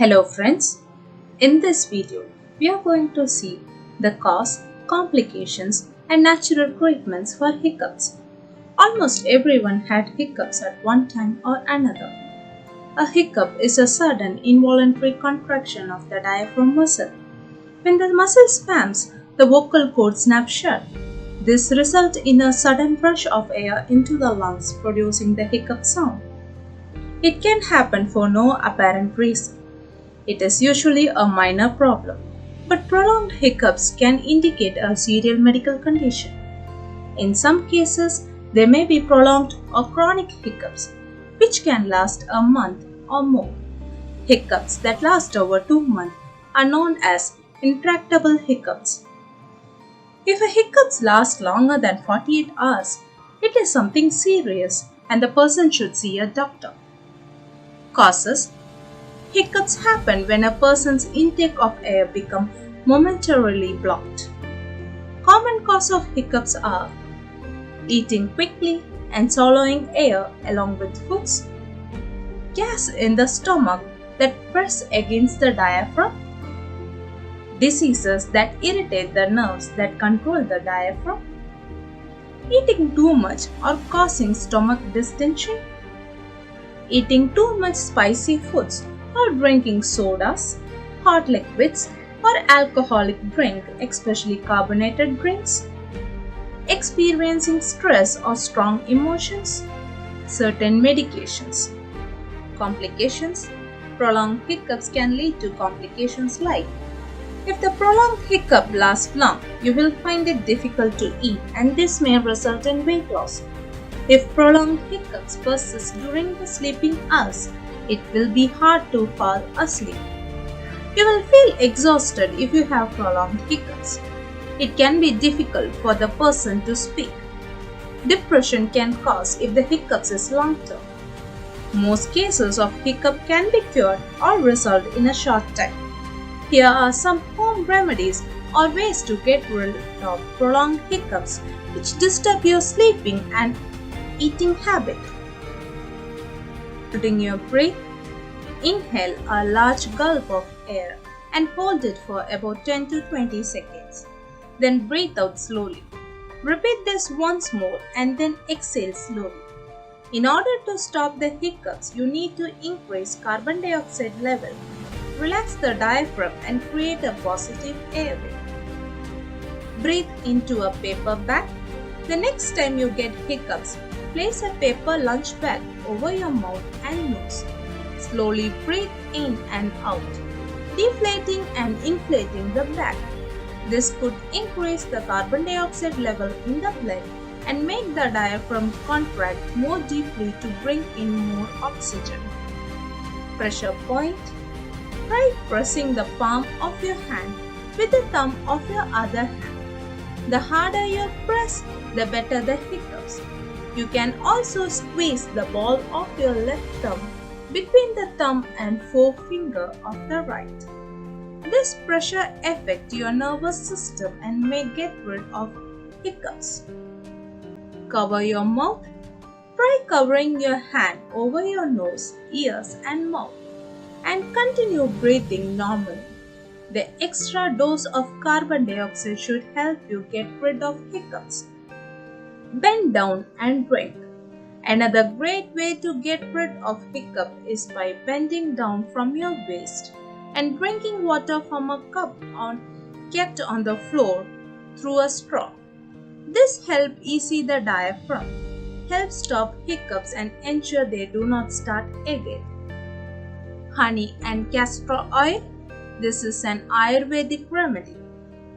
Hello friends, in this video we are going to see the cause, complications and natural treatments for hiccups. Almost everyone had hiccups at one time or another. A hiccup is a sudden involuntary contraction of the diaphragm muscle. When the muscle spasms, the vocal cord snaps shut. This results in a sudden rush of air into the lungs, producing the hiccup sound. It can happen for no apparent reason. It is usually a minor problem, but prolonged hiccups can indicate a serious medical condition. In some cases, there may be prolonged or chronic hiccups, which can last a month or more. Hiccups that last over 2 months are known as intractable hiccups. If a hiccup lasts longer than 48 hours, it is something serious and the person should see a doctor. Causes: hiccups happen when a person's intake of air becomes momentarily blocked. Common cause of hiccups are eating quickly and swallowing air along with foods, gas in the stomach that press against the diaphragm, diseases that irritate the nerves that control the diaphragm, eating too much or causing stomach distension, eating too much spicy foods or drinking sodas, hot liquids, or alcoholic drink, especially carbonated drinks, experiencing stress or strong emotions, certain medications. Complications: prolonged hiccups can lead to complications like: if the prolonged hiccup lasts long, you will find it difficult to eat and this may result in weight loss. If prolonged hiccups persist during the sleeping hours, it will be hard to fall asleep. You will feel exhausted if you have prolonged hiccups. It can be difficult for the person to speak. Depression can cause if the hiccups is long term. Most cases of hiccup can be cured or resolved in a short time. Here are some home remedies or ways to get rid of prolonged hiccups which disturb your sleeping and eating habit. Holding your breath. Inhale a large gulp of air and hold it for about 10 to 20 seconds. Then breathe out slowly. Repeat this once more and then exhale slowly. In order to stop the hiccups, you need to increase carbon dioxide level, relax the diaphragm and create a positive airway. Breathe into a paper bag. The next time you get hiccups, place a paper lunch bag over your mouth and nose. Slowly breathe in and out, deflating and inflating the bag. This could increase the carbon dioxide level in the blood and make the diaphragm contract more deeply to bring in more oxygen. Pressure point. Try pressing the palm of your hand with the thumb of your other hand. The harder you press, the better the hiccups. You can also squeeze the ball of your left thumb between the thumb and forefinger of the right. This pressure affects your nervous system and may get rid of hiccups. Cover your mouth. Try covering your hand over your nose, ears and mouth and continue breathing normally. The extra dose of carbon dioxide should help you get rid of hiccups. Bend down and drink. Another great way to get rid of hiccup is by bending down from your waist and drinking water from a cup kept on the floor through a straw. This helps ease the diaphragm, helps stop hiccups and ensure they do not start again. Honey and castor oil. This is an Ayurvedic remedy.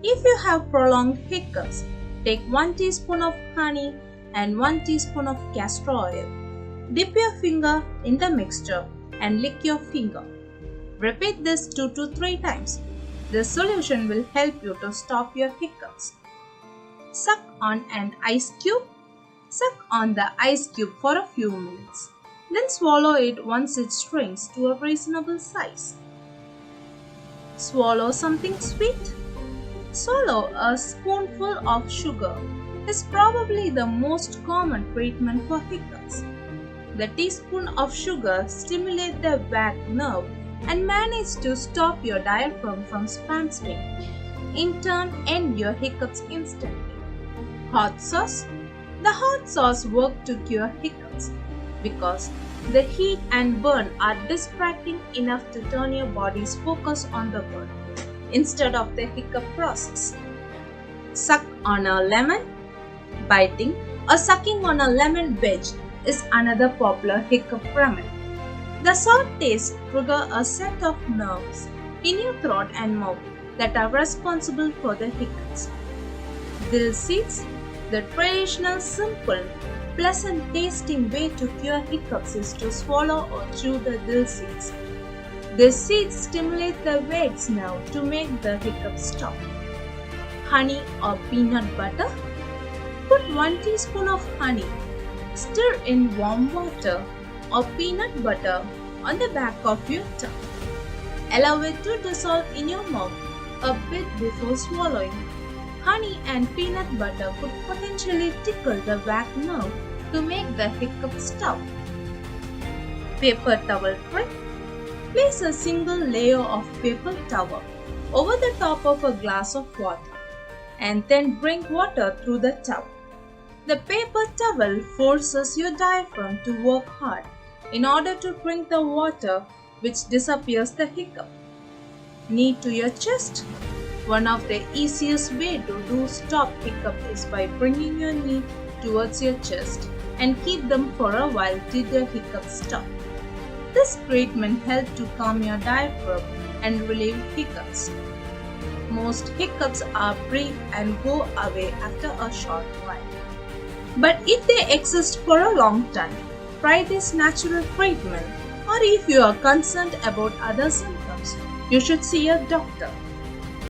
If you have prolonged hiccups, take 1 teaspoon of honey and 1 teaspoon of castor oil. Dip your finger in the mixture and lick your finger. Repeat this 2 to 3 times. This solution will help you to stop your hiccups. Suck on an ice cube. Suck on the ice cube for a few minutes. Then swallow it once it shrinks to a reasonable size. Swallow something sweet. Swallow a spoonful of sugar is probably the most common treatment for hiccups. The teaspoon of sugar stimulates the vagus nerve and manage to stop your diaphragm from spasming. In turn, end your hiccups instantly. Hot sauce. The hot sauce works to cure hiccups because the heat and burn are distracting enough to turn your body's focus on the burn instead of the hiccup process. Suck on a lemon. Biting or sucking on a lemon wedge is another popular hiccup remedy. The sour taste triggers a set of nerves in your throat and mouth that are responsible for the hiccups. Dill seeds. The traditional, simple, pleasant tasting way to cure hiccups is to swallow or chew the dill seeds. These seeds stimulate the vagus nerve to make the hiccups stop. Honey or peanut butter. Put 1 teaspoon of honey, stir in warm water or peanut butter on the back of your tongue. Allow it to dissolve in your mouth a bit before swallowing. Honey and peanut butter could potentially tickle the vagus nerve to make the hiccup stop. Paper towel trick. Place a single layer of paper towel over the top of a glass of water and then drink water through the towel. The paper towel forces your diaphragm to work hard in order to drink the water, which disappears the hiccup. Knee to your chest. One of the easiest ways to stop hiccup is by bringing your knee towards your chest and keep them for a while till the hiccup stop. This treatment helps to calm your diaphragm and relieve hiccups. Most hiccups are brief and go away after a short while. But if they exist for a long time, try this natural treatment, or if you are concerned about other symptoms, you should see a doctor.